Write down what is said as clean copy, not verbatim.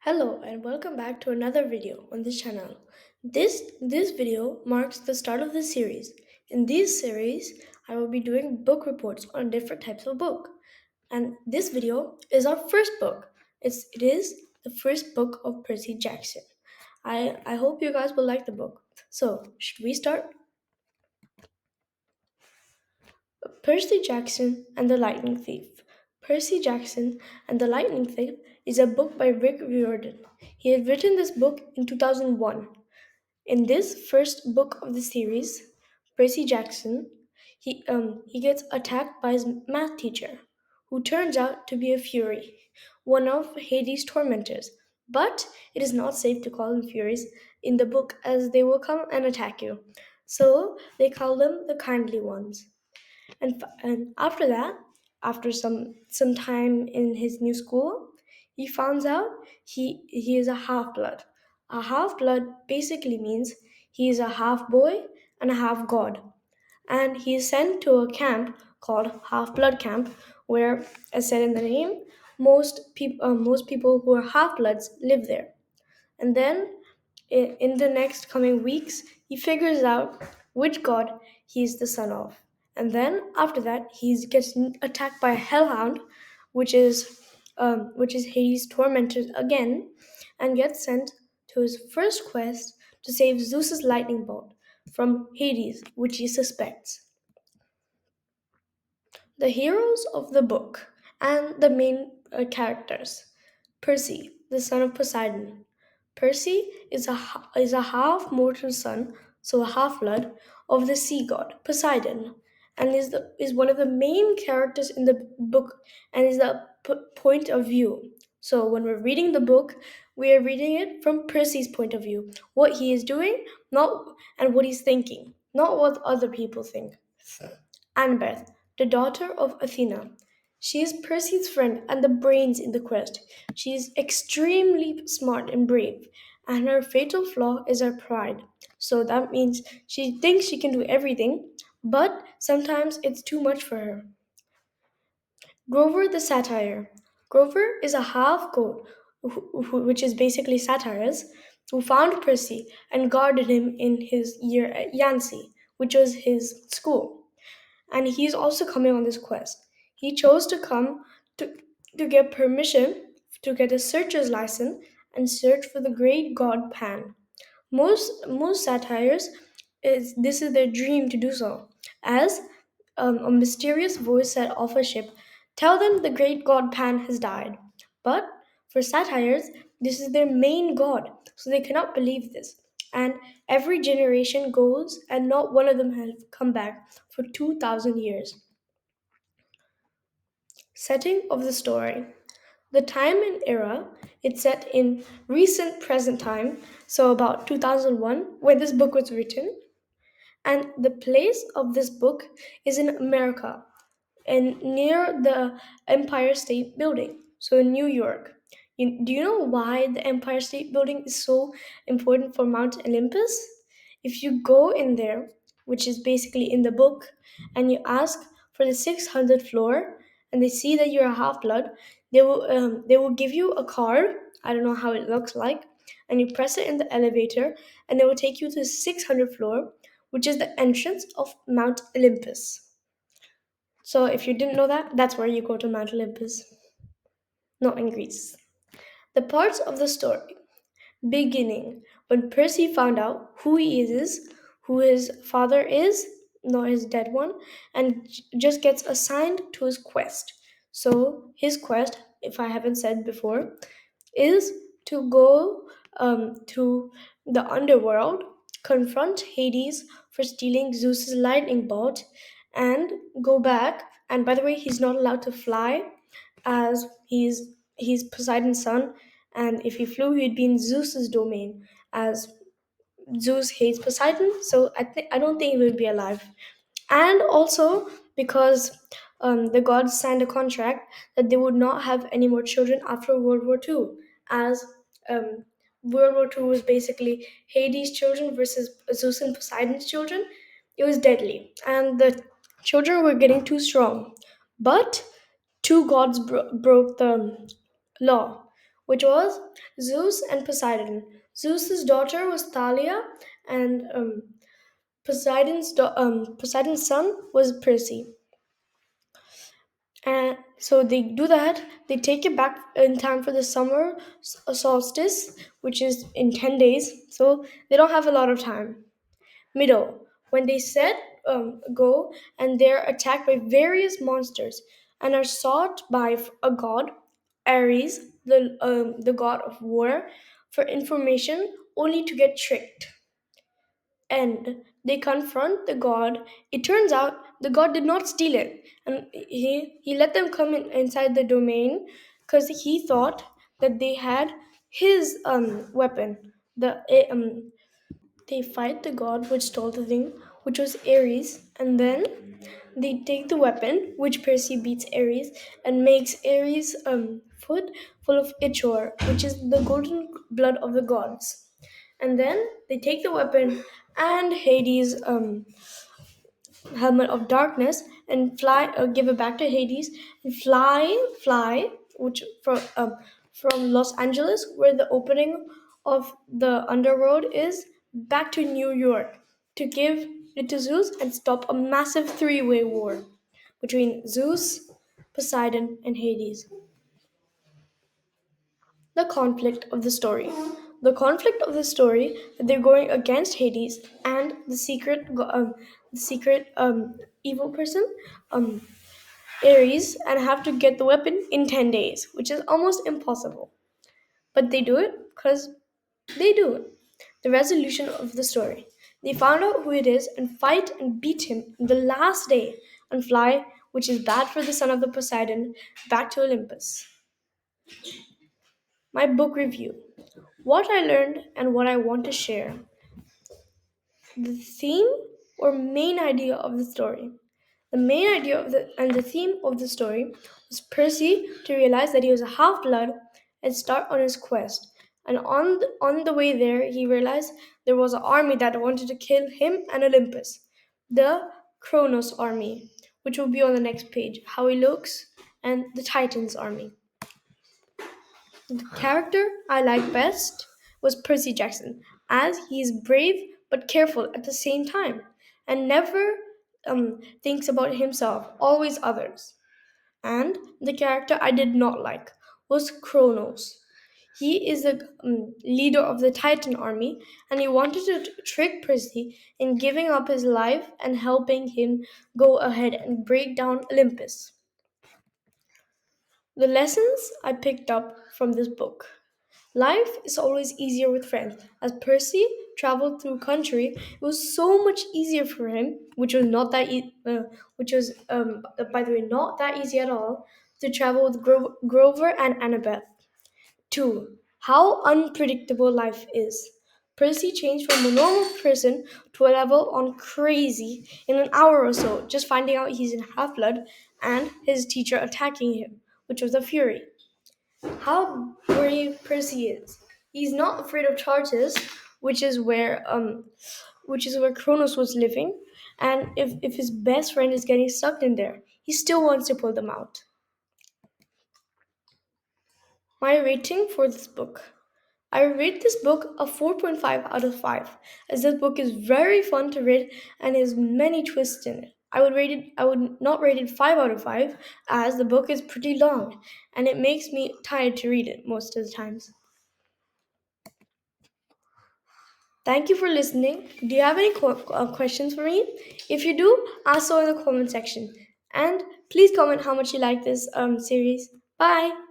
Hello and welcome back to another video on this channel. This video marks the start of the series. In this series, I will be doing book reports on different types of book. And this video is our first book. It is the first book of Percy Jackson. I hope you guys will like the book. So, should we start? Percy Jackson and the Lightning Thief. Percy Jackson and the Lightning Thief is a book by Rick Riordan. He had written this book in 2001. In this first book of the series, Percy Jackson, he gets attacked by his math teacher, who turns out to be a Fury, one of Hades' tormentors. But it is not safe to call them Furies in the book as they will come and attack you. So they call them the kindly ones. And after that, after some time in his new school, he finds out he is a half blood. A half blood basically means he is a half boy and a half god, and he is sent to a camp called Half Blood Camp, where, as said in the name, most people who are half bloods live there. And then in the next coming weeks, he figures out which god he's the son of. And then after that, he gets attacked by a hellhound, which is Hades' tormentor again, and gets sent to his first quest to save Zeus's lightning bolt from Hades, which he suspects. The heroes of the book and the main characters. Percy, the son of Poseidon. Percy is a half mortal son, so a half blood, of the sea god Poseidon, and is one of the main characters in the book and is the point of view. So when we're reading the book, we are reading it from Percy's point of view, what he is doing, not and what he's thinking, not what other people think. Annabeth, the daughter of Athena. She is Percy's friend and the brains in the quest. She is extremely smart and brave, and her fatal flaw is her pride. So that means she thinks she can do everything, but sometimes it's too much for her. Grover the Satyr. Grover is a half goat, which is basically Satyrus, who found Percy and guarded him in his year at Yancey, which was his school, and he's also coming on this quest. He chose to come to get permission to get a searcher's license and search for the great god Pan. Most satires is this is their dream to do so, as a mysterious voice said off a ship, "Tell them the great god Pan has died." But for satires, this is their main god, so they cannot believe this. And every generation goes, and not one of them has come back for 2,000 years. Setting of the story. The time and era, it's set in recent present time, so about 2001, when this book was written. And the place of this book is in America and near the Empire State Building, so in New York. Do you know why the Empire State Building is so important for Mount Olympus? If you go in there, which is basically in the book, and you ask for the 600th floor, and they see that you're a half blood, they will give you a card. I don't know how it looks like, and you press it in the elevator, and it will take you to the 600th floor, which is the entrance of Mount Olympus. So if you didn't know that, that's where you go to Mount Olympus, not in Greece. The parts of the story. Beginning. When Percy found out who he is, who his father is, not his dead one, and just gets assigned to his quest. So his quest, if I haven't said before, is to go to the underworld, confront Hades for stealing Zeus's lightning bolt, and go back. And by the way, he's not allowed to fly, as he's Poseidon's son, and if he flew, he'd be in Zeus's domain, as Zeus hates Poseidon. So I don't think he would be alive. And also because the gods signed a contract that they would not have any more children after World War II, as um, World War II was basically Hades' children versus Zeus and Poseidon's children. It was deadly, and the children were getting too strong. But two gods broke the law. which was Zeus and Poseidon. Zeus's daughter was Thalia, and Poseidon's son was Percy. And so they do that. They take it back in time for the summer solstice, which is in 10 days. So they don't have a lot of time. Middle, when they set go and they're attacked by various monsters and are sought by a god, Ares, the god of war, for information, only to get tricked. And they confront the god. It turns out the god did not steal it, and he let them come inside the domain because he thought that they had his weapon. They fight the god which stole the thing, which was Ares, and then they take the weapon, which Percy beats Ares and makes Ares' foot full of ichor, which is the golden blood of the gods. And then they take the weapon and Hades' helmet of darkness and give it back to Hades and fly, which from Los Angeles, where the opening of the underworld is, back to New York to give it to Zeus and stop a massive three-way war between Zeus, Poseidon, and Hades. The conflict of the story. The conflict of the story that they're going against Hades and the secret evil person, um, Ares, and have to get the weapon in 10 days, which is almost impossible. But they do it because they do it. The resolution of the story. They found out who it is and fight and beat him in the last day and fly, which is bad for the son of the Poseidon, back to Olympus. My book review. What I learned and what I want to share. The theme or main idea of the story. The main idea and the theme of the story was Percy to realize that he was a half blood and start on his quest. And on the way there, he realized there was an army that wanted to kill him and Olympus, the Kronos army, which will be on the next page. How he looks, and the Titans army. The character I liked best was Percy Jackson, as he is brave but careful at the same time, and never thinks about himself, always others. And the character I did not like was Kronos. He is the leader of the Titan army, and he wanted to trick Percy in giving up his life and helping him go ahead and break down Olympus. The lessons I picked up from this book. Life is always easier with friends. As Percy traveled through country, it was so much easier for him, which was, by the way, not that easy at all, to travel with Grover and Annabeth. 2. How unpredictable life is. Percy changed from a normal person to a level on crazy in an hour or so, just finding out he's in half blood and his teacher attacking him, which was a fury. How brave Percy is. He's not afraid of charges, which is where Kronos was living, and if his best friend is getting stuck in there, he still wants to pull them out. My rating for this book. I rate this book a 4.5 out of 5, as this book is very fun to read and has many twists in it. I would not rate it 5 out of 5, as the book is pretty long and it makes me tired to read it most of the times. Thank you for listening. Do you have any questions for me? If you do, ask so in the comment section. And please comment how much you like this series. Bye.